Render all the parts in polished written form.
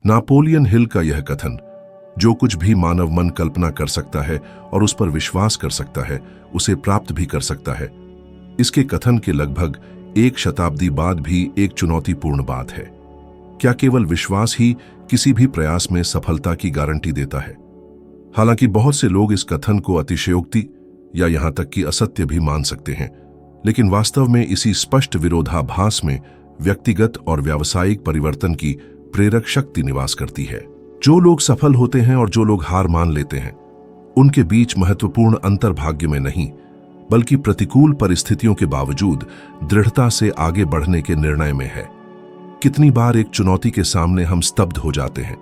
Napoleon हिल का यह कथन, जो कुछ भी मानव मन कल्पना कर सकता है और उस पर विश्वास कर सकता है, उसे प्राप्त भी कर सकता है, इसके कथन के लगभग 1 शताब्दी बाद भी एक चुनौतीपूर्ण बात है। क्या केवल विश्वास ही किसी भी प्रयास में सफलता की गारंटी देता है? हालांकि बहुत से लोग इस कथन को अतिशयोक्ति या यहां तक कि असत्य भी मान सकते हैं, लेकिन वास्तव में इसी स्पष्ट विरोधाभास में व्यक्तिगत और व्यावसायिक परिवर्तन की प्रेरक शक्ति निवास करती है। जो लोग सफल होते हैं और जो लोग हार मान लेते हैं, उनके बीच महत्वपूर्ण अंतर भाग्य में नहीं, बल्कि प्रतिकूल परिस्थितियों के बावजूद दृढ़ता से आगे बढ़ने के निर्णय में है। कितनी बार एक चुनौती के सामने हम स्तब्ध हो जाते हैं,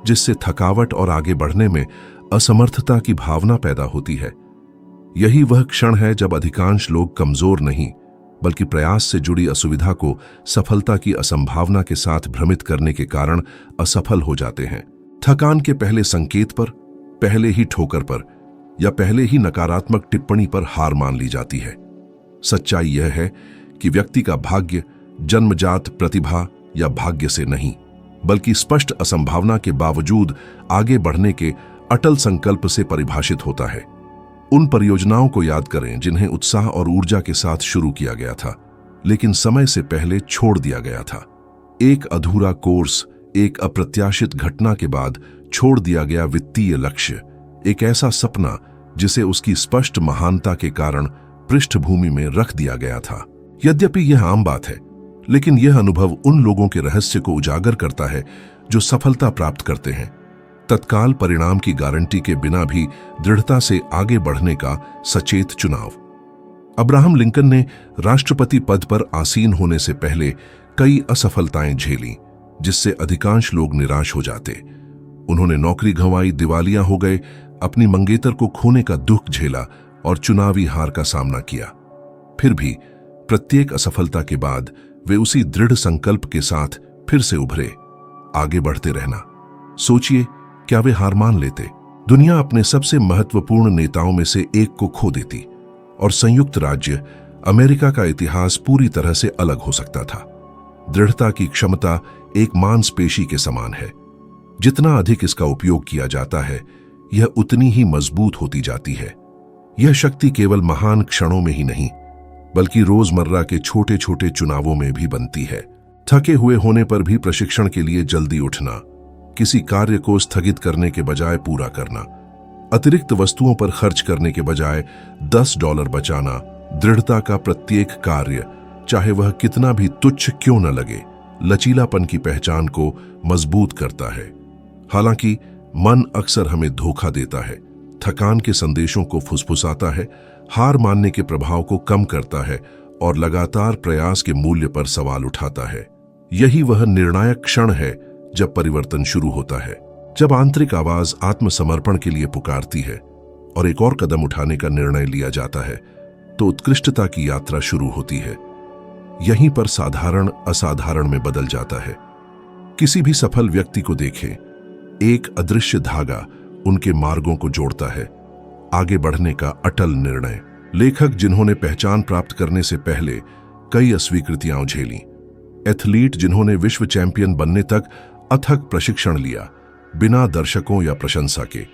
जिससे थकावट और आगे बढ़ने में असमर्थता की भावना पैदा होती है। यही वह क्षण है जब अधिकांश लोग कमजोर नहीं, बल्कि प्रयास से जुड़ी असुविधा को सफलता की असंभावना के साथ भ्रमित करने के कारण असफल हो जाते हैं। थकान के पहले संकेत पर, पहले ही ठोकर पर या पहले ही नकारात्मक टिप्पणी पर हार मान ली जाती है। सच्चाई यह है कि व्यक्ति का भाग्य जन्मजात प्रतिभा या भाग्य से नहीं, बल्कि स्पष्ट असंभावना के बावजूद आगे बढ़ने के अटल संकल्प से परिभाषित होता है। उन परियोजनाओं को याद करें जिन्हें उत्साह और ऊर्जा के साथ शुरू किया गया था, लेकिन समय से पहले छोड़ दिया गया था। एक अधूरा कोर्स, एक अप्रत्याशित घटना के बाद छोड़ दिया गया वित्तीय लक्ष्य, एक ऐसा सपना जिसे उसकी स्पष्ट महानता के कारण पृष्ठभूमि में रख दिया गया था। यद्यपि यह आम बात है, लेकिन यह अनुभव उन लोगों के रहस्य को उजागर करता है जो सफलता प्राप्त करते हैं, तत्काल परिणाम की गारंटी के बिना भी दृढ़ता से आगे बढ़ने का सचेत चुनाव। अब्राहम लिंकन ने राष्ट्रपति पद पर आसीन होने से पहले कई असफलताएं झेलीं, जिससे अधिकांश लोग निराश हो जाते। उन्होंने नौकरी गंवाई, दिवालिया हो गए, अपनी मंगेतर को खोने का दुख झेला और चुनावी हार का सामना किया। फिर भी प्रत्येक असफलता के बाद वे उसी दृढ़ संकल्प के साथ फिर से उभरे, आगे बढ़ते रहना। सोचिए, क्या वे हार मान लेते? दुनिया अपने सबसे महत्वपूर्ण नेताओं में से एक को खो देती और संयुक्त राज्य अमेरिका का इतिहास पूरी तरह से अलग हो सकता था। दृढ़ता की क्षमता एक मांसपेशी के समान है। जितना अधिक इसका उपयोग किया जाता है, यह उतनी ही मजबूत होती जाती है। यह शक्ति केवल महान क्षणों में ही नहीं, बल्कि रोजमर्रा के छोटे छोटे चुनावों में भी बनती है। थके हुए होने पर भी प्रशिक्षण के लिए जल्दी उठना, किसी कार्य को स्थगित करने के बजाय पूरा करना, अतिरिक्त वस्तुओं पर खर्च करने के बजाय $10 बचाना, दृढ़ता का प्रत्येक कार्य, चाहे वह कितना भी तुच्छ क्यों न लगे, लचीलापन की पहचान को मजबूत करता है। हालांकि मन अक्सर हमें धोखा देता है, थकान के संदेशों को फुसफुसाता है, हार मानने के प्रभाव को कम करता है और लगातार प्रयास के मूल्य पर सवाल उठाता है। यही वह निर्णायक क्षण है जब परिवर्तन शुरू होता है, जब आंतरिक आवाज आत्मसमर्पण के लिए पुकारती है और एक और कदम उठाने का निर्णय लिया जाता है, तो उत्कृष्टता की यात्रा शुरू होती है। यहीं पर साधारण असाधारण में बदल जाता है। किसी भी सफल व्यक्ति को देखें, एक अदृश्य धागा उनके मार्गों को जोड़ता है, आगे बढ़ने का अटल निर्णय। लेखक जिन्होंने पहचान प्राप्त करने से पहले कई अस्वीकृतियां झेली, एथलीट जिन्होंने विश्व चैंपियन बनने तक अथक प्रशिक्षण लिया बिना दर्शकों या प्रशंसा के,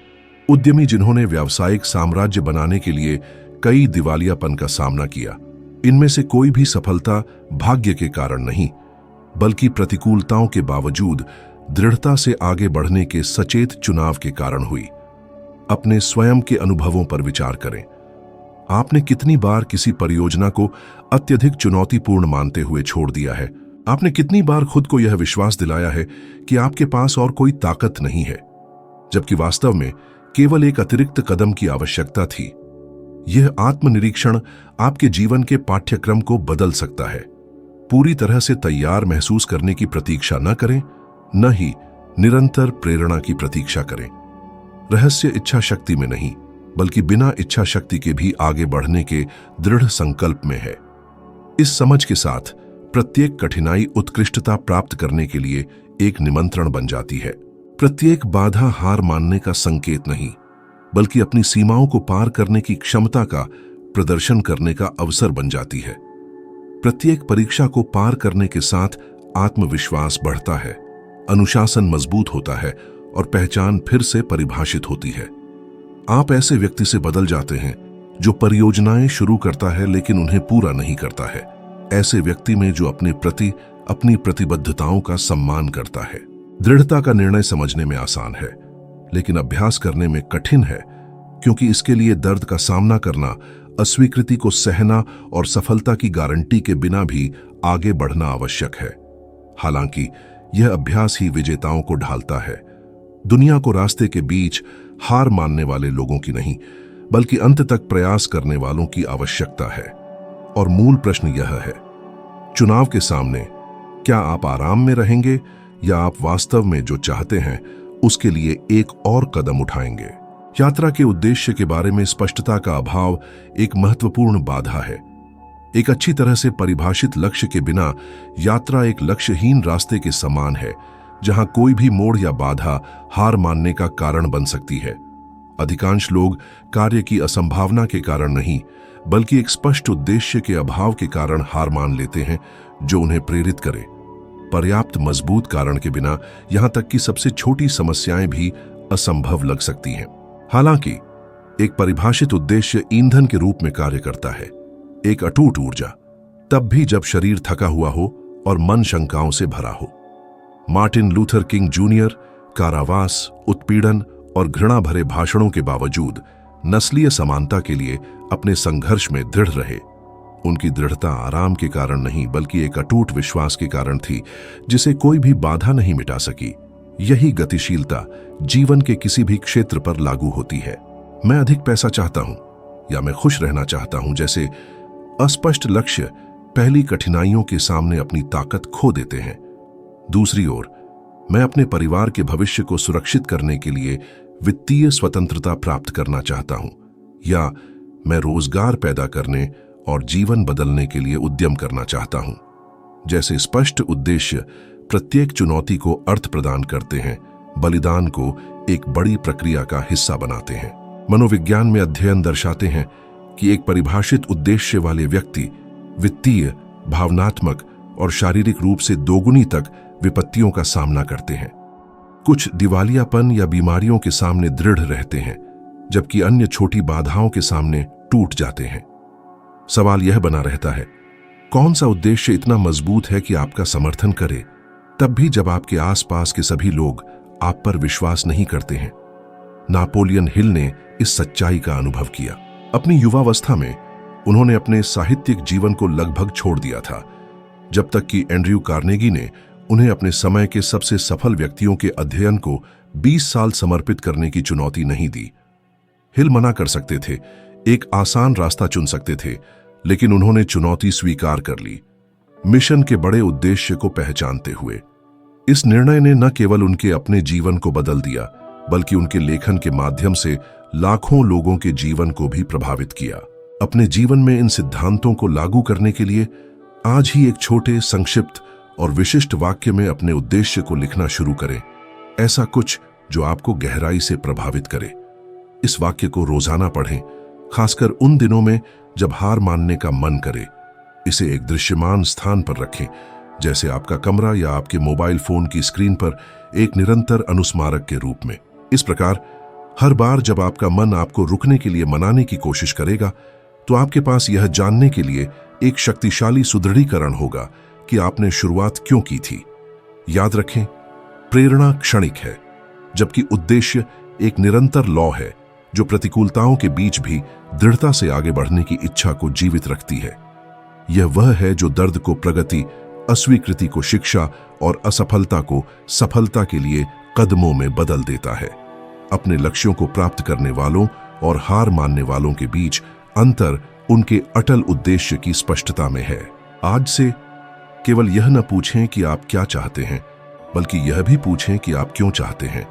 उद्यमी जिन्होंने व्यावसायिक साम्राज्य बनाने के लिए कई दिवालियापन का सामना किया, इनमें से कोई भी सफलता भाग्य के कारण नहीं, बल्कि प्रतिकूलताओं के बावजूद दृढ़ता से आगे बढ़ने के सचेत चुनाव के कारण हुई। अपने स्वयं के अनुभवों पर विचार करें। आपने कितनी बार किसी परियोजना को अत्यधिक चुनौतीपूर्ण मानते हुए छोड़ दिया है? आपने कितनी बार खुद को यह विश्वास दिलाया है कि आपके पास और कोई ताकत नहीं है, जबकि वास्तव में केवल एक अतिरिक्त कदम की आवश्यकता थी? यह आत्मनिरीक्षण आपके जीवन के पाठ्यक्रम को बदल सकता है। पूरी तरह से तैयार महसूस करने की प्रतीक्षा न करें, न ही निरंतर प्रेरणा की प्रतीक्षा करें। रहस्य इच्छा शक्ति में नहीं, बल्कि बिना इच्छा शक्ति के भी आगे बढ़ने के दृढ़ संकल्प में है। इस समझ के साथ प्रत्येक कठिनाई उत्कृष्टता प्राप्त करने के लिए एक निमंत्रण बन जाती है। प्रत्येक बाधा हार मानने का संकेत नहीं, बल्कि अपनी सीमाओं को पार करने की क्षमता का प्रदर्शन करने का अवसर बन जाती है। प्रत्येक परीक्षा को पार करने के साथ आत्मविश्वास बढ़ता है अनुशासन मजबूत होता है और पहचान फिर से परिभाषित होती है। आप ऐसे व्यक्ति से बदल जाते हैं जो परियोजनाएं शुरू करता है लेकिन उन्हें पूरा नहीं करता है। ऐसे व्यक्ति में जो अपने प्रति अपनी प्रतिबद्धताओं का सम्मान करता है। दृढ़ता का निर्णय समझने में आसान है लेकिन अभ्यास करने में कठिन है, क्योंकि इसके लिए दर्द का सामना करना, अस्वीकृति को सहना और सफलता की गारंटी के बिना भी आगे बढ़ना आवश्यक है। हालांकि यह अभ्यास ही विजेताओं को ढालता है। दुनिया को रास्ते के बीच हार मानने वाले लोगों की नहीं, बल्कि अंत तक प्रयास करने वालों की आवश्यकता है। और मूल प्रश्न यह है, चुनाव के सामने क्या आप आराम में रहेंगे या आप वास्तव में जो चाहते हैं उसके लिए एक और कदम उठाएंगे? यात्रा के उद्देश्य के बारे में स्पष्टता का अभाव एक महत्वपूर्ण बाधा है। एक अच्छी तरह से परिभाषित लक्ष्य के बिना यात्रा एक लक्ष्यहीन रास्ते के समान है, जहां कोई भी मोड़ या बाधा हार मानने का कारण बन सकती है। अधिकांश लोग कार्य की असंभावना के कारण नहीं, बल्कि एक स्पष्ट उद्देश्य के अभाव के कारण हार मान लेते हैं जो उन्हें प्रेरित करे। पर्याप्त मजबूत कारण के बिना यहां तक कि सबसे छोटी समस्याएं भी असंभव लग सकती हैं। हालांकि एक परिभाषित उद्देश्य ईंधन के रूप में कार्य करता है, एक अटूट ऊर्जा, तब भी जब शरीर थका हुआ हो और मन शंकाओं से भरा हो। मार्टिन लूथर किंग जूनियर कारावास, उत्पीड़न और घृणा भरे भाषणों के बावजूद नस्लीय समानता के लिए अपने संघर्ष में दृढ़ रहे। उनकी दृढ़ता आराम के कारण नहीं, बल्कि एक अटूट विश्वास के कारण थी जिसे कोई भी बाधा नहीं मिटा सकी। यही गतिशीलता जीवन के किसी भी क्षेत्र पर लागू होती है। मैं अधिक पैसा चाहता हूं या मैं खुश रहना चाहता हूं जैसे अस्पष्ट लक्ष्य पहली कठिनाइयों के सामने अपनी ताकत खो देते हैं। दूसरी ओर, मैं अपने परिवार के भविष्य को सुरक्षित करने के लिए वित्तीय स्वतंत्रता प्राप्त करना चाहता हूं, या मैं रोजगार पैदा करने और जीवन बदलने के लिए उद्यम करना चाहता हूं। जैसे स्पष्ट उद्देश्य प्रत्येक चुनौती को अर्थ प्रदान करते हैं, बलिदान को एक बड़ी प्रक्रिया का हिस्सा बनाते हैं। मनोविज्ञान में अध्ययन दर्शाते हैं कि एक परिभाषित उद्देश्य वाले व्यक्ति वित्तीय, भावनात्मक और शारीरिक रूप से दोगुनी तक विपत्तियों का सामना करते हैं। कुछ दिवालियापन या बीमारियों के सामने दृढ़ रहते हैं, जबकि अन्य छोटी बाधाओं के सामने टूट जाते हैं। सवाल यह बना रहता है, कौन सा उद्देश्य इतना मजबूत है कि आपका समर्थन करे, तब भी जब आपके आसपास के सभी लोग आप पर विश्वास नहीं करते हैं? नापोलियन हिल ने इस सच्चाई का अनुभव किया। अपनी युवावस्था में उन्होंने अपने साहित्यिक जीवन को लगभग छोड़ दिया था, जब तक कि एंड्रयू कार्नेगी ने उन्हें अपने समय के सबसे सफल व्यक्तियों के अध्ययन को 20 साल समर्पित करने की चुनौती नहीं दी। हिल मना कर सकते थे, एक आसान रास्ता चुन सकते थे, लेकिन उन्होंने चुनौती स्वीकार कर ली, मिशन के बड़े उद्देश्य को पहचानते हुए। इस निर्णय ने न केवल उनके अपने जीवन को बदल दिया, बल्कि उनके लेखन के माध्यम से लाखों लोगों के जीवन को भी प्रभावित किया। अपने जीवन में इन सिद्धांतों को लागू करने के लिए आज ही एक छोटे, संक्षिप्त और विशिष्ट वाक्य में अपने उद्देश्य को लिखना शुरू करें। ऐसा कुछ जो आपको गहराई से प्रभावित करे। इस वाक्य को रोजाना पढ़ें, खासकर उन दिनों में जब हार मानने का मन करे। इसे एक दृश्यमान स्थान पर रखें, जैसे आपका कमरा या आपके मोबाइल फोन की स्क्रीन पर एक निरंतर अनुस्मारक के रूप में। इस प्रकार हर बार जब आपका मन आपको रुकने के लिए मनाने की कोशिश करेगा, तो आपके पास यह जानने के लिए एक शक्तिशाली सुदृढ़ीकरण होगा कि आपने शुरुआत क्यों की थी। याद रखें, प्रेरणा क्षणिक है, जबकि उद्देश्य एक निरंतर लौ है जो प्रतिकूलताओं के बीच भी दृढ़ता से आगे बढ़ने की इच्छा को जीवित रखती है। यह वह है जो दर्द को प्रगति, अस्वीकृति को शिक्षा और असफलता को सफलता के लिए कदमों में बदल देता है। अपने लक्ष्यों को प्राप्त करने वालों और हार मानने वालों के बीच अंतर उनके अटल उद्देश्य की स्पष्टता में है। आज से केवल यह न पूछें कि आप क्या चाहते हैं, बल्कि यह भी पूछें कि आप क्यों चाहते हैं।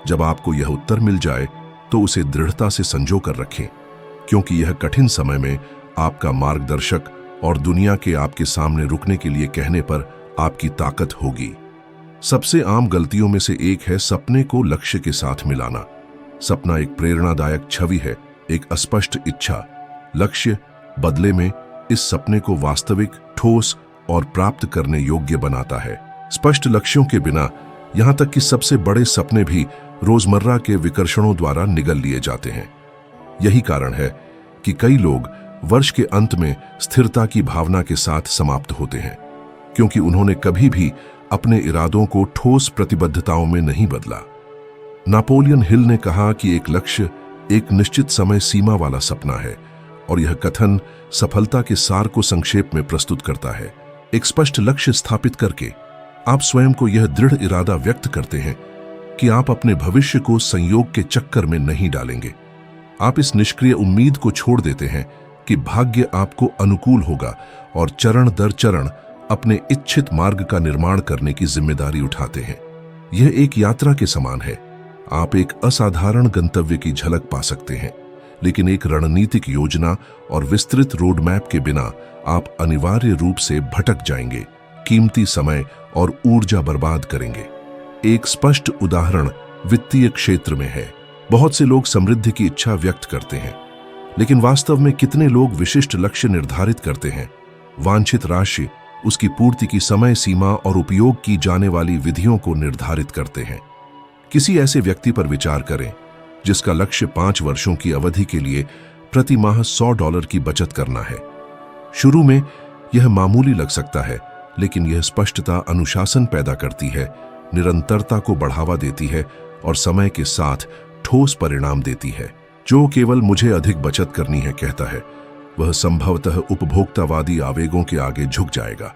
जब आपको यह उत्तर मिल जाए तो उसे दृढ़ता से संजो कर रखें, क्योंकि यह कठिन समय में आपका मार्गदर्शक और दुनिया के आपके सामने रुकने के लिए कहने पर आपकी ताकत होगी। सबसे आम गलतियों में से एक है सपने को लक्ष्य के साथ मिलाना। सपना एक प्रेरणादायक छवि है, एक अस्पष्ट इच्छा। लक्ष्य बदले में इस सपने को वास्तविक, ठोस और प्राप्त करने योग्य बनाता है। स्पष्ट लक्ष्यों के बिना यहां तक कि सबसे बड़े सपने भी रोजमर्रा के विकर्षणों द्वारा निगल लिए जाते हैं। यही कारण है कि कई लोग वर्ष के अंत में स्थिरता की भावना के साथ समाप्त होते हैं, क्योंकि उन्होंने कभी भी अपने इरादों को ठोस प्रतिबद्धताओं में नहीं बदला। नेपोलियन हिल ने कहा कि एक लक्ष्य एक निश्चित समय सीमा वाला सपना है, और यह कथन सफलता के सार को संक्षेप में प्रस्तुत करता है। एक स्पष्ट लक्ष्य स्थापित करके आप स्वयं को यह दृढ़ इरादा व्यक्त करते हैं कि आप अपने भविष्य को संयोग के चक्कर में नहीं डालेंगे। आप इस निष्क्रिय उम्मीद को छोड़ देते हैं कि भाग्य आपको अनुकूल होगा और चरण दर चरण अपने इच्छित मार्ग का निर्माण करने की जिम्मेदारी उठाते हैं। यह एक यात्रा के समान है। आप एक असाधारण गंतव्य की झलक पा सकते हैं, लेकिन एक रणनीतिक योजना और विस्तृत रोड मैप के बिना आप अनिवार्य रूप से भटक जाएंगे, कीमती समय और ऊर्जा बर्बाद करेंगे। एक स्पष्ट उदाहरण वित्तीय क्षेत्र में है। बहुत से लोग समृद्धि की इच्छा व्यक्त करते हैं, लेकिन वास्तव में कितने लोग विशिष्ट लक्ष्य निर्धारित करते हैं, वांछित राशि, उसकी पूर्ति की समय सीमा और उपयोग की जाने वाली विधियों को निर्धारित करते हैं। किसी ऐसे व्यक्ति पर विचार करें जिसका लक्ष्य 5 वर्षों की अवधि के लिए प्रति माह $100 की बचत करना है। शुरू में यह मामूली लग सकता है, लेकिन यह स्पष्टता अनुशासन पैदा करती है, निरंतरता को बढ़ावा देती है और समय के साथ ठोस परिणाम देती है। जो केवल मुझे अधिक बचत करनी है कहता है, वह संभवतः उपभोक्तावादी आवेगों के आगे झुक जाएगा,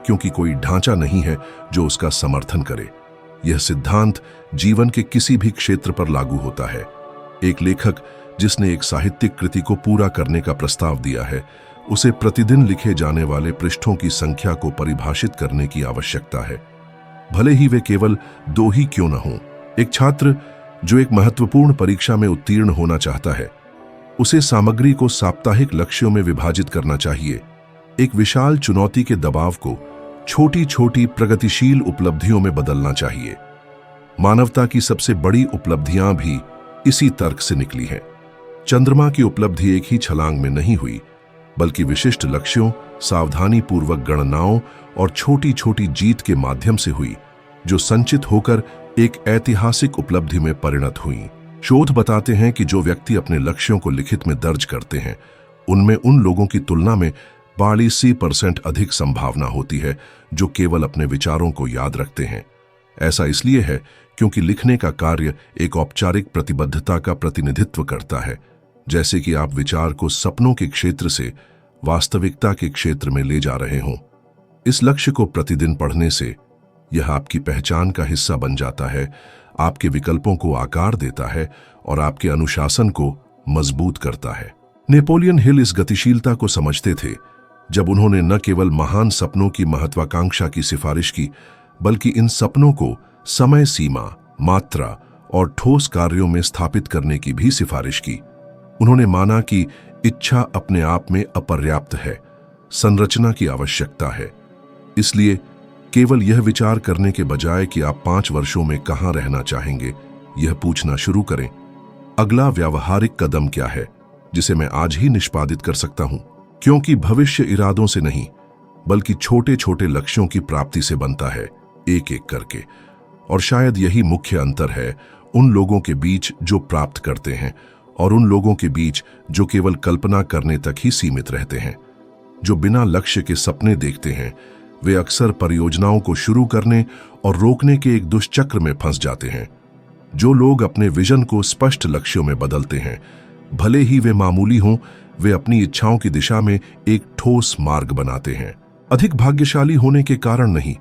क्योंकि कोई ढांचा नहीं है जो उसका समर्थन करे। यह सिद्धांत जीवन के किसी भी क्षेत्र पर लागू होता है। एक लेखक जिसने एक साहित्यिक कृति को पूरा करने का प्रस्ताव दिया है, उसे प्रतिदिन लिखे जाने वाले पृष्ठों की संख्या को परिभाषित करने की आवश्यकता है, भले ही वे केवल 2 ही क्यों न हों। एक छात्र जो एक महत्वपूर्ण परीक्षा में उत्तीर्ण होना चाहता है, उसे सामग्री को साप्ताहिक लक्ष्यों में विभाजित करना चाहिए। एक विशाल चुनौती के दबाव को छोटी छोटी प्रगतिशील उपलब्धियों में बदलना चाहिए। मानवता की सबसे बड़ी उपलब्धियां भी इसी तर्क से निकली हैं। चंद्रमा की उपलब्धि एक ही छलांग में नहीं हुई, बल्कि विशिष्ट लक्ष्यों, सावधानी पूर्वक गणनाओं और छोटी छोटी जीत के माध्यम से हुई, जो संचित होकर एक ऐतिहासिक उपलब्धि में परिणत हुई। शोध बताते हैं कि जो व्यक्ति अपने लक्ष्यों को लिखित में दर्ज करते हैं, उनमें उन लोगों की तुलना में 42% अधिक संभावना होती है जो केवल अपने विचारों को याद रखते हैं। ऐसा इसलिए है क्योंकि लिखने का कार्य एक औपचारिक प्रतिबद्धता का प्रतिनिधित्व करता है, जैसे कि आप विचार को सपनों के क्षेत्र से वास्तविकता के क्षेत्र में ले जा रहे हों। इस लक्ष्य को प्रतिदिन पढ़ने से यह आपकी पहचान का हिस्सा बन जाता है, आपके विकल्पों को आकार देता है और आपके अनुशासन को मजबूत करता है। नेपोलियन हिल इस गतिशीलता को समझते थे जब उन्होंने न केवल महान सपनों की महत्वाकांक्षा की सिफारिश की, बल्कि इन सपनों को समय सीमा, मात्रा और ठोस कार्यों में स्थापित करने की भी सिफारिश की। उन्होंने माना कि इच्छा अपने आप में अपर्याप्त है, संरचना की आवश्यकता है। इसलिए केवल यह विचार करने के बजाय कि आप 5 वर्षों में कहां रहना चाहेंगे, यह पूछना शुरू करें, अगला व्यावहारिक कदम क्या है जिसे मैं आज ही निष्पादित कर सकता हूं। क्योंकि भविष्य इरादों से नहीं, बल्कि छोटे छोटे लक्ष्यों की प्राप्ति से बनता है, एक एक करके। और शायद यही मुख्य अंतर है उन लोगों के बीच जो प्राप्त करते हैं और उन लोगों के बीच जो केवल कल्पना करने तक ही सीमित रहते हैं। जो बिना लक्ष्य के सपने देखते हैं, वे अक्सर परियोजनाओं को शुरू करने और रोकने के एक दुष्चक्र में फंस जाते हैं। जो लोग अपने विजन को स्पष्ट लक्ष्यों में बदलते हैं, भले ही वे मामूली हों, वे अपनी इच्छाओं की दिशा में एक ठोस मार्ग बनाते हैं। अधिक भाग्यशाली होने के कारण नहीं,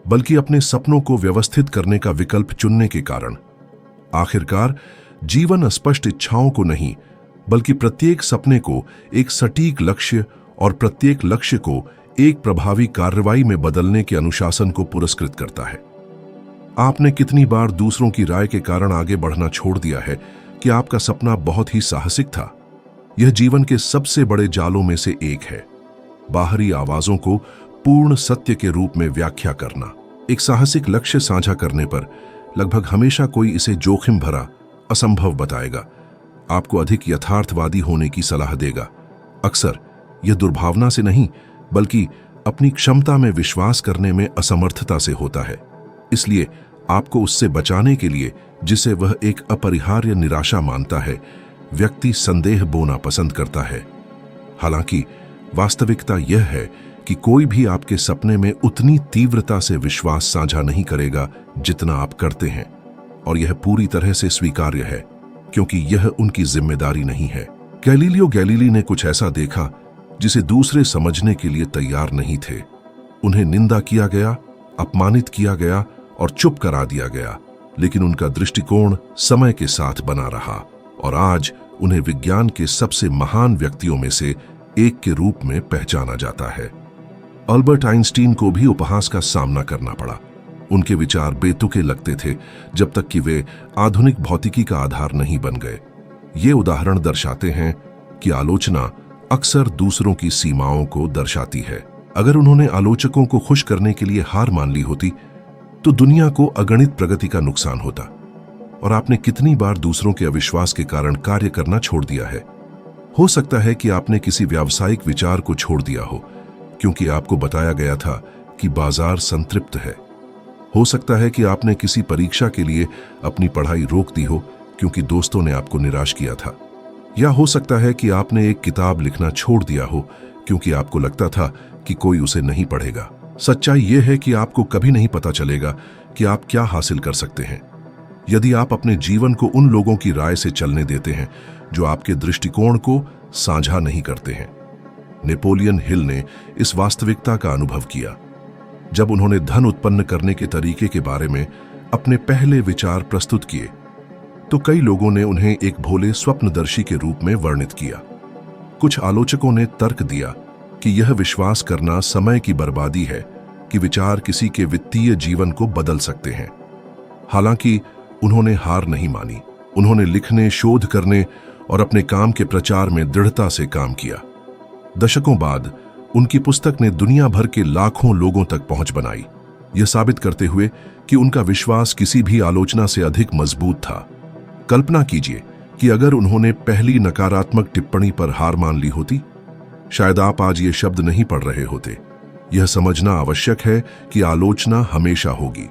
बल्कि अपने सपनों को व्यवस्थित करने का विकल्प चुनने के कारण। आखिरकार जीवन स्पष्ट इच्छाओं को नहीं, बल्कि प्रत्येक सपने को एक सटीक लक्ष्य और प्रत्येक लक्ष्य को एक प्रभावी कार्रवाई में बदलने के अनुशासन को पुरस्कृत करता है। आपने कितनी बार दूसरों की राय के कारण आगे बढ़ना छोड़ दिया है कि आपका सपना बहुत ही साहसिक था? यह जीवन के सबसे बड़े जालों में से एक है, बाहरी आवाजों को पूर्ण सत्य के रूप में व्याख्या करना। एक साहसिक लक्ष्य साझा करने पर लगभग हमेशा कोई इसे जोखिम भरा, असंभव बताएगा, आपको अधिक यथार्थवादी होने की सलाह देगा। अक्सर यह दुर्भावना से नहीं, बल्कि अपनी क्षमता में विश्वास करने में असमर्थता से होता है। इसलिए आपको उससे बचाने के लिए, जिसे वह एक अपरिहार्य निराशा मानता है, व्यक्ति संदेह बोना पसंद करता है। हालांकि वास्तविकता यह है कि कोई भी आपके सपने में उतनी तीव्रता से विश्वास साझा नहीं करेगा जितना आप करते हैं, और यह पूरी तरह से स्वीकार्य है, क्योंकि यह उनकी जिम्मेदारी नहीं है। गैलीलियो गैलीली ने कुछ ऐसा देखा जिसे दूसरे समझने के लिए तैयार नहीं थे। उन्हें निंदा किया गया, अपमानित किया गया और चुप करा दिया गया, लेकिन उनका दृष्टिकोण समय के साथ बना रहा और आज उन्हें विज्ञान के सबसे महान व्यक्तियों में से एक के रूप में पहचाना जाता है। अल्बर्ट आइंस्टीन को भी उपहास का सामना करना पड़ा। उनके विचार बेतुके लगते थे जब तक कि वे आधुनिक भौतिकी का आधार नहीं बन गए। ये उदाहरण दर्शाते हैं कि आलोचना अक्सर दूसरों की सीमाओं को दर्शाती है। अगर उन्होंने आलोचकों को खुश करने के लिए हार मान ली होती तो दुनिया को अगणित प्रगति का नुकसान होता। और आपने कितनी बार दूसरों के अविश्वास के कारण कार्य करना छोड़ दिया है। हो सकता है कि आपने किसी व्यावसायिक विचार को छोड़ दिया हो क्योंकि आपको बताया गया था कि बाजार संतृप्त है। हो सकता है कि आपने किसी परीक्षा के लिए अपनी पढ़ाई रोक दी हो क्योंकि दोस्तों ने आपको निराश किया था। या हो सकता है कि आपने एक किताब लिखना छोड़ दिया हो क्योंकि आपको लगता था कि कोई उसे नहीं पढ़ेगा। सच्चाई यह है कि आपको कभी नहीं पता चलेगा कि आप क्या हासिल कर सकते हैं यदि आप अपने जीवन को उन लोगों की राय से चलने देते हैं जो आपके दृष्टिकोण को साझा नहीं करते हैं। नेपोलियन हिल ने इस वास्तविकता का अनुभव किया जब उन्होंने धन उत्पन्न करने के तरीके के बारे में अपने पहले विचार प्रस्तुत किए तो कई लोगों ने उन्हें एक भोले स्वप्नदर्शी के रूप में वर्णित किया। कुछ आलोचकों ने तर्क दिया कि यह विश्वास करना समय की बर्बादी है कि विचार किसी के वित्तीय जीवन को बदल सकते हैं। हालांकि उन्होंने हार नहीं मानी। उन्होंने लिखने, शोध करने और अपने काम के प्रचार में दृढ़ता से काम किया। दशकों बाद उनकी पुस्तक ने दुनिया भर के लाखों लोगों तक पहुंच बनाई, यह साबित करते हुए कि उनका विश्वास किसी भी आलोचना से अधिक मजबूत था। कल्पना कीजिए कि अगर उन्होंने पहली नकारात्मक टिप्पणी पर हार मान ली होती, शायद आप आज ये शब्द नहीं पढ़ रहे होते। यह समझना आवश्यक है कि आलोचना हमेशा होगी।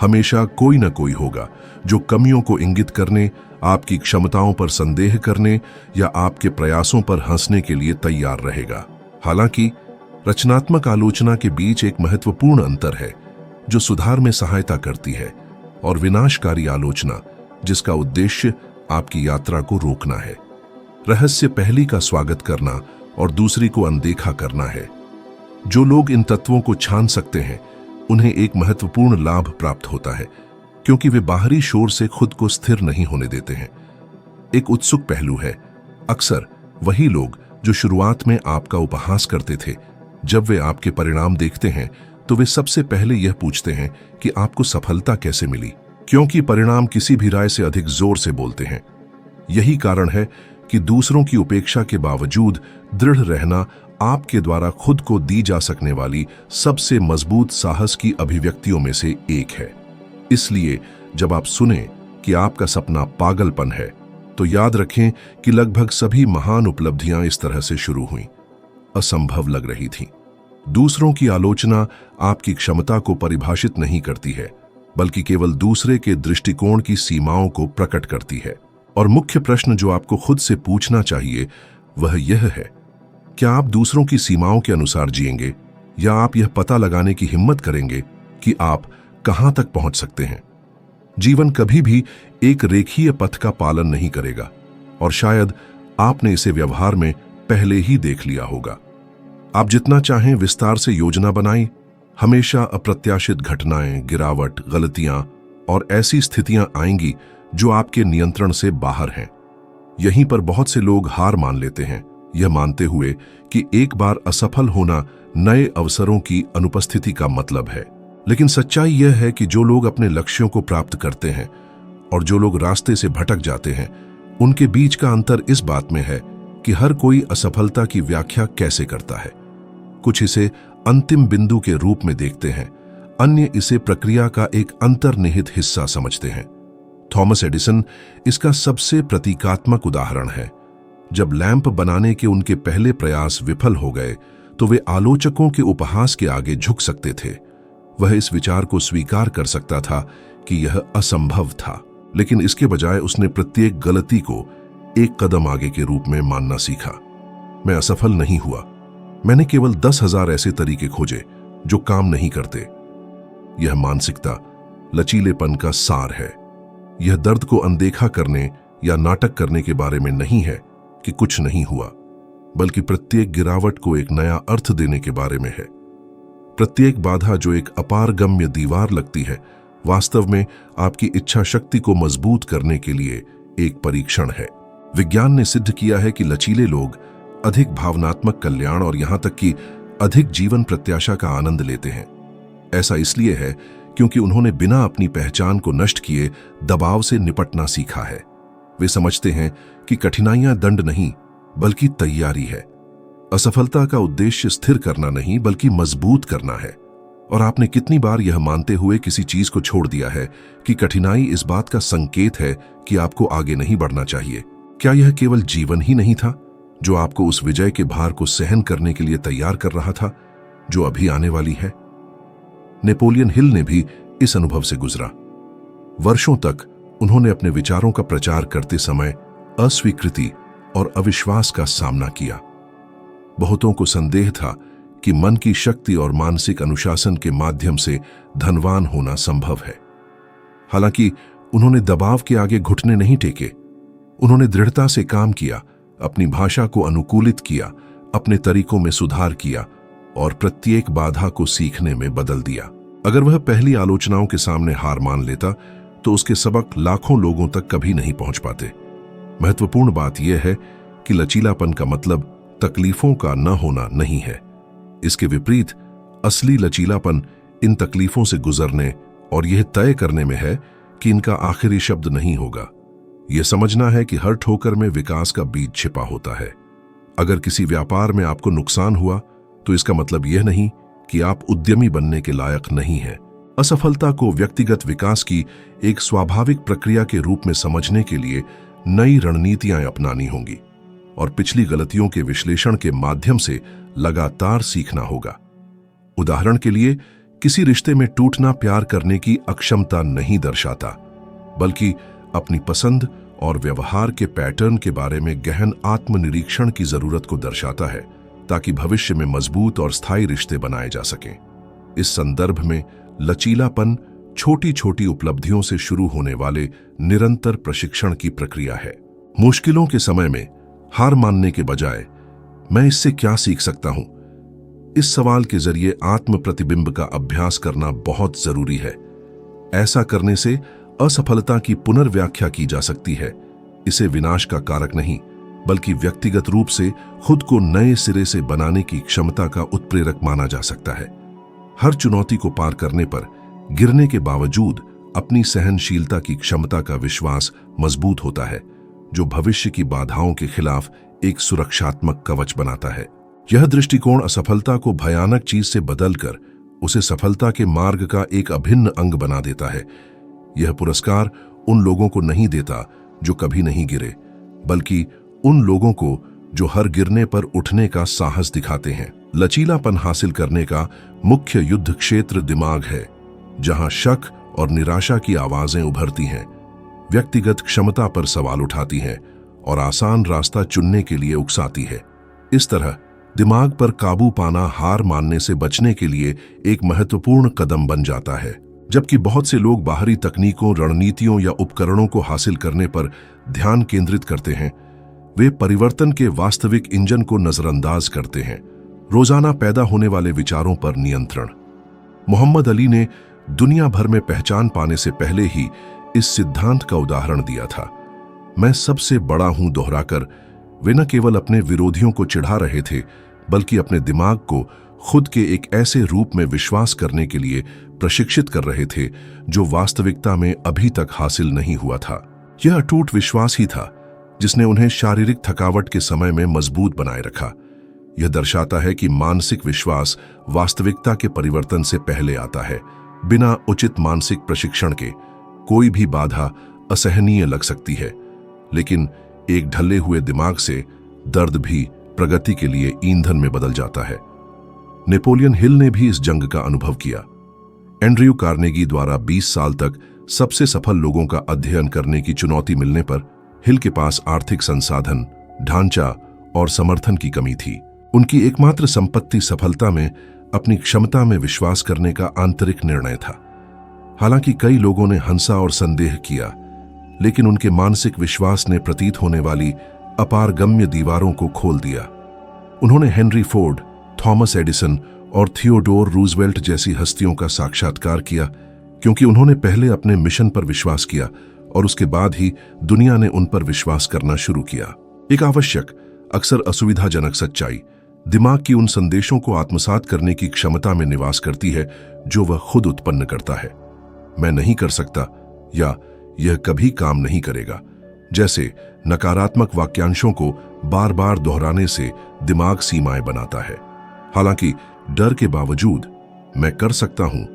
हमेशा कोई न कोई होगा जो कमियों को इंगित करने, आपकी क्षमताओं पर संदेह करने या आपके प्रयासों पर हंसने के लिए तैयार रहेगा। हालांकि रचनात्मक आलोचना के बीच एक महत्वपूर्ण अंतर है जो सुधार में सहायता करती है, और विनाशकारी आलोचना जिसका उद्देश्य आपकी यात्रा को रोकना है। रहस्य पहली का स्वागत करना और दूसरी को अनदेखा करना है। जो लोग इन तत्वों को छान सकते हैं उन्हें एक महत्वपूर्ण लाभ प्राप्त होता है क्योंकि वे बाहरी शोर से खुद को स्थिर नहीं होने देते हैं। एक उत्सुक पहलू है, अक्सर वही लोग जो शुरुआत में आपका उपहास करते थे, जब वे आपके परिणाम देखते हैं तो वे सबसे पहले यह पूछते हैं कि आपको सफलता कैसे मिली, क्योंकि परिणाम किसी भी राय से अधिक जोर से बोलते हैं। यही कारण है कि दूसरों की उपेक्षा के बावजूद दृढ़ रहना आपके द्वारा खुद को दी जा सकने वाली सबसे मजबूत साहस की अभिव्यक्तियों में से एक है। इसलिए जब आप सुने कि आपका सपना पागलपन है तो याद रखें कि लगभग सभी महान उपलब्धियां इस तरह से शुरू हुईं। असंभव लग रही थीं। दूसरों की आलोचना आपकी क्षमता को परिभाषित नहीं करती है, बल्कि केवल दूसरे के दृष्टिकोण की सीमाओं को प्रकट करती है। और मुख्य प्रश्न जो आपको खुद से पूछना चाहिए वह यह है, क्या आप दूसरों की सीमाओं के अनुसार जिएंगे या आप यह पता लगाने की हिम्मत करेंगे कि आप कहां तक पहुंच सकते हैं। जीवन कभी भी एक रेखीय पथ का पालन नहीं करेगा और शायद आपने इसे व्यवहार में पहले ही देख लिया होगा। आप जितना चाहें विस्तार से योजना बनाएं, हमेशा अप्रत्याशित घटनाएं, गिरावट, गलतियां और ऐसी स्थितियां आएंगी जो आपके नियंत्रण से बाहर हैं। यहीं पर बहुत से लोग हार मान लेते हैं, यह मानते हुए कि एक बार असफल होना नए अवसरों की अनुपस्थिति का मतलब है। लेकिन सच्चाई यह है कि जो लोग अपने लक्ष्यों को प्राप्त करते हैं और जो लोग रास्ते से भटक जाते हैं, उनके बीच का अंतर इस बात में है कि हर कोई असफलता की व्याख्या कैसे करता है। कुछ इसे अंतिम बिंदु के रूप में देखते हैं, अन्य इसे प्रक्रिया का एक अंतर्निहित हिस्सा समझते हैं। थॉमस एडिसन इसका सबसे प्रतीकात्मक उदाहरण है। जब लैंप बनाने के उनके पहले प्रयास विफल हो गए तो वे आलोचकों के उपहास के आगे झुक सकते थे। वह इस विचार को स्वीकार कर सकता था कि यह असंभव था, लेकिन इसके बजाय उसने प्रत्येक गलती को एक कदम आगे के रूप में मानना सीखा। मैं असफल नहीं हुआ, मैंने केवल 10,000 ऐसे तरीके खोजे जो काम नहीं करते। यह मानसिकता लचीलेपन का सार है। यह दर्द को अनदेखा करने या नाटक करने के बारे में नहीं है कि कुछ नहीं हुआ, बल्कि प्रत्येक गिरावट को एक नया अर्थ देने के बारे में है। प्रत्येक बाधा जो एक अपारगम्य दीवार लगती है, वास्तव में आपकी इच्छा शक्ति को मजबूत करने के लिए एक परीक्षण है। विज्ञान ने सिद्ध किया है कि लचीले लोग अधिक भावनात्मक कल्याण और यहां तक कि अधिक जीवन प्रत्याशा का आनंद लेते हैं। ऐसा इसलिए है क्योंकि उन्होंने बिना अपनी पहचान को नष्ट किए दबाव से निपटना सीखा है। वे समझते हैं कि कठिनाइयां दंड नहीं, बल्कि तैयारी है। असफलता का उद्देश्य स्थिर करना नहीं, बल्कि मजबूत करना है। और आपने कितनी बार यह मानते हुए किसी चीज को छोड़ दिया है कि कठिनाई इस बात का संकेत है कि आपको आगे नहीं बढ़ना चाहिए? क्या यह केवल जीवन ही नहीं था जो आपको उस विजय के भार को सहन करने के लिए तैयार कर रहा था जो अभी आने वाली है? नेपोलियन हिल ने भी इस अनुभव से गुजरा। वर्षों तक उन्होंने अपने विचारों का प्रचार करते समय अस्वीकृति और अविश्वास का सामना किया। बहुतों को संदेह था कि मन की शक्ति और मानसिक अनुशासन के माध्यम से धनवान होना संभव है। हालांकि उन्होंने दबाव के आगे घुटने नहीं टेके। उन्होंने दृढ़ता से काम किया, अपनी भाषा को अनुकूलित किया, अपने तरीकों में सुधार किया और प्रत्येक बाधा को सीखने में बदल दिया। अगर वह पहली आलोचनाओं के सामने हार मान लेता तो उसके सबक लाखों लोगों तक कभी नहीं पहुंच पाते। महत्वपूर्ण बात यह है कि लचीलापन का मतलब तकलीफों का न होना नहीं है। इसके विपरीत असली लचीलापन इन तकलीफों से गुजरने और यह तय करने में है कि इनका आखिरी शब्द नहीं होगा। यह समझना है कि हर ठोकर में विकास का बीज छिपा होता है। अगर किसी व्यापार में आपको नुकसान हुआ तो इसका मतलब यह नहीं कि आप उद्यमी बनने के लायक नहीं हैं। असफलता को व्यक्तिगत विकास की एक स्वाभाविक प्रक्रिया के रूप में समझने के लिए नई रणनीतियां अपनानी होंगी और पिछली गलतियों के विश्लेषण के माध्यम से लगातार सीखना होगा। उदाहरण के लिए, किसी रिश्ते में टूटना प्यार करने की अक्षमता नहीं दर्शाता, बल्कि अपनी पसंद और व्यवहार के पैटर्न के बारे में गहन आत्मनिरीक्षण की जरूरत को दर्शाता है, ताकि भविष्य में मजबूत और स्थायी रिश्ते बनाए जा सकें। इस संदर्भ में लचीलापन छोटी छोटी उपलब्धियों से शुरू होने वाले निरंतर प्रशिक्षण की प्रक्रिया है। मुश्किलों के समय में हार मानने के बजाय मैं इससे क्या सीख सकता हूं, इस सवाल के जरिए आत्म प्रतिबिंब का अभ्यास करना बहुत जरूरी है। ऐसा करने से असफलता की पुनर्व्याख्या की जा सकती है। इसे विनाश का कारक नहीं, बल्कि व्यक्तिगत रूप से खुद को नए सिरे से बनाने की क्षमता का उत्प्रेरक माना जा सकता है। हर चुनौती को पार करने पर गिरने के बावजूद अपनी सहनशीलता की क्षमता का विश्वास मजबूत होता है, जो भविष्य की बाधाओं के खिलाफ एक सुरक्षात्मक कवच बनाता है। यह दृष्टिकोण असफलता को भयानक चीज से बदलकर उसे सफलता के मार्ग का एक अभिन्न अंग बना देता है। यह पुरस्कार उन लोगों को नहीं देता जो कभी नहीं गिरे, बल्कि उन लोगों को जो हर गिरने पर उठने का साहस दिखाते हैं। लचीलापन हासिल करने का मुख्य युद्ध क्षेत्र दिमाग है, जहां शक और निराशा की आवाजें उभरती हैं, व्यक्तिगत क्षमता पर सवाल उठाती हैं और आसान रास्ता चुनने के लिए उकसाती है। इस तरह दिमाग पर काबू पाना हार मानने से बचने के लिए एक महत्वपूर्ण कदम बन जाता है। जबकि बहुत से लोग बाहरी तकनीकों, रणनीतियों या उपकरणों को हासिल करने पर ध्यान केंद्रित करते हैं, वे परिवर्तन के वास्तविक इंजन को नजरअंदाज करते हैं। रोजाना पैदा होने वाले विचारों पर नियंत्रण। मोहम्मद अली ने दुनिया भर में पहचान पाने से पहले ही इस सिद्धांत का उदाहरण दिया था। मैं सबसे बड़ा हूं दोहराकर वे न केवल अपने विरोधियों को चिढ़ा रहे थे, बल्कि अपने दिमाग को खुद के एक ऐसे रूप में विश्वास करने के लिए प्रशिक्षित कर रहे थे जो वास्तविकता में अभी तक हासिल नहीं हुआ था। यह अटूट विश्वास ही था जिसने उन्हें शारीरिक थकावट के समय में मजबूत बनाए रखा। यह दर्शाता है कि मानसिक विश्वास वास्तविकता के परिवर्तन से पहले आता है। बिना उचित मानसिक प्रशिक्षण के कोई भी बाधा असहनीय लग सकती है, लेकिन एक ढले हुए दिमाग से दर्द भी प्रगति के लिए ईंधन में बदल जाता है। नेपोलियन हिल ने भी इस जंग का अनुभव किया। एंड्रयू कार्नेगी द्वारा 20 साल तक सबसे सफल लोगों का अध्ययन करने की चुनौती मिलने पर हिल के पास आर्थिक संसाधन, ढांचा और समर्थन की कमी थी। उनकी एकमात्र संपत्ति सफलता में अपनी क्षमता में विश्वास करने का आंतरिक निर्णय था। हालांकि कई लोगों ने हंसा और संदेह किया, लेकिन उनके मानसिक विश्वास ने प्रतीत होने वाली अपारगम्य दीवारों को खोल दिया। उन्होंने हेनरी फोर्ड, थॉमस एडिसन और थियोडोर रूजवेल्ट जैसी हस्तियों का साक्षात्कार किया, क्योंकि उन्होंने पहले अपने मिशन पर विश्वास किया और उसके बाद ही दुनिया ने उन पर विश्वास करना शुरू किया। एक आवश्यक, अक्सर असुविधाजनक सच्चाई दिमाग की उन संदेशों को आत्मसात करने की क्षमता में निवास करती है जो वह खुद उत्पन्न करता है। मैं नहीं कर सकता या यह कभी काम नहीं करेगा जैसे नकारात्मक वाक्यांशों को बार बार दोहराने से दिमाग सीमाएं बनाता है। हालांकि डर के बावजूद मैं कर सकता हूं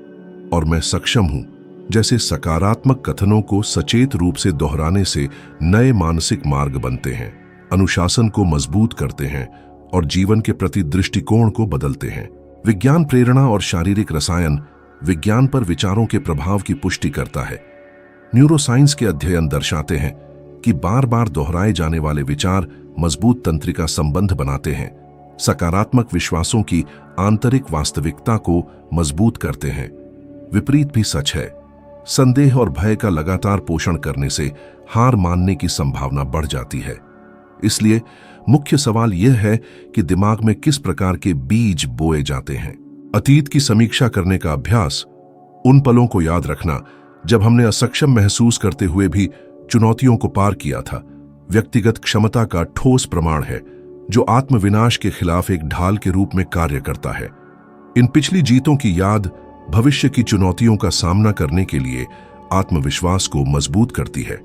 और मैं सक्षम हूं जैसे सकारात्मक कथनों को सचेत रूप से दोहराने से नए मानसिक मार्ग बनते हैं, अनुशासन को मजबूत करते हैं और जीवन के प्रति दृष्टिकोण को बदलते हैं। विज्ञान प्रेरणा और शारीरिक रसायन विज्ञान पर विचारों के प्रभाव की पुष्टि करता है। न्यूरोसाइंस के अध्ययन दर्शाते हैं कि बार बार दोहराए जाने वाले विचार मजबूत तंत्रिका संबंध बनाते हैं, सकारात्मक विश्वासों की आंतरिक वास्तविकता को मजबूत करते हैं। विपरीत भी सच है। संदेह और भय का लगातार पोषण करने से हार मानने की संभावना बढ़ जाती है। इसलिए मुख्य सवाल यह है कि दिमाग में किस प्रकार के बीज बोए जाते हैं। अतीत की समीक्षा करने का अभ्यास, उन पलों को याद रखना जब हमने असक्षम महसूस करते हुए भी चुनौतियों को पार किया था, व्यक्तिगत क्षमता का ठोस प्रमाण है जो आत्मविनाश के खिलाफ एक ढाल के रूप में कार्य करता है। इन पिछली जीतों की याद भविष्य की चुनौतियों का सामना करने के लिए आत्मविश्वास को मजबूत करती है।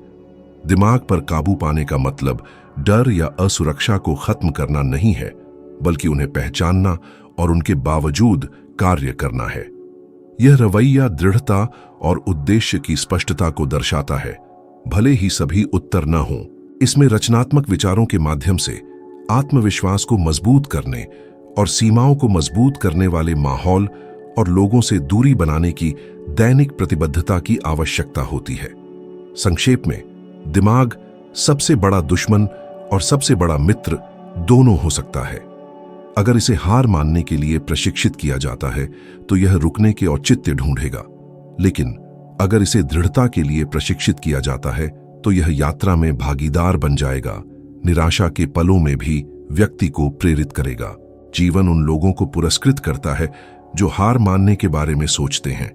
दिमाग पर काबू पाने का मतलब डर या असुरक्षा को खत्म करना नहीं है, बल्कि उन्हें पहचानना और उनके बावजूद कार्य करना है। यह रवैया दृढ़ता और उद्देश्य की स्पष्टता को दर्शाता है, भले ही सभी उत्तर न हों। इसमें रचनात्मक विचारों के माध्यम से आत्मविश्वास को मजबूत करने और सीमाओं को मजबूत करने वाले माहौल और लोगों से दूरी बनाने की दैनिक प्रतिबद्धता की आवश्यकता होती है। संक्षेप में, दिमाग सबसे बड़ा दुश्मन और सबसे बड़ा मित्र दोनों हो सकता है। अगर इसे हार मानने के लिए प्रशिक्षित किया जाता है तो यह रुकने के औचित्य ढूंढेगा, लेकिन अगर इसे दृढ़ता के लिए प्रशिक्षित किया जाता है तो यह यात्रा में भागीदार बन जाएगा, निराशा के पलों में भी व्यक्ति को प्रेरित करेगा। जीवन उन लोगों को पुरस्कृत करता है जो हार मानने के बारे में सोचते हैं,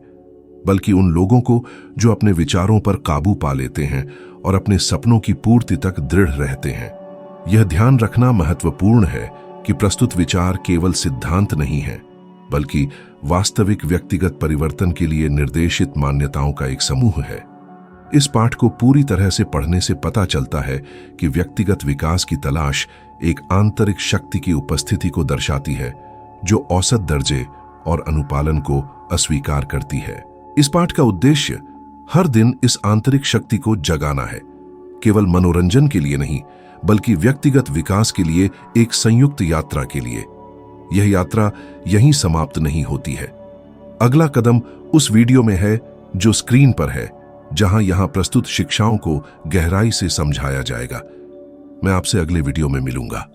बल्कि उन लोगों को जो अपने विचारों पर काबू पा लेते हैं और अपने सपनों की पूर्ति तक दृढ़ रहते हैं। यह ध्यान रखना महत्वपूर्ण है कि प्रस्तुत विचार केवल सिद्धांत नहीं है, बल्कि वास्तविक व्यक्तिगत परिवर्तन के लिए निर्देशित मान्यताओं का एक समूह है। इस पाठ को पूरी तरह से पढ़ने से पता चलता है कि व्यक्तिगत विकास की तलाश एक आंतरिक शक्ति की उपस्थिति को दर्शाती है जो औसत दर्जे और अनुपालन को अस्वीकार करती है। इस पाठ का उद्देश्य हर दिन इस आंतरिक शक्ति को जगाना है, केवल मनोरंजन के लिए नहीं, बल्कि व्यक्तिगत विकास के लिए एक संयुक्त यात्रा के लिए। यह यात्रा यहीं समाप्त नहीं होती है। अगला कदम उस वीडियो में है जो स्क्रीन पर है, जहां यहां प्रस्तुत शिक्षाओं को गहराई से समझाया जाएगा। मैं आपसे अगले वीडियो में मिलूंगा।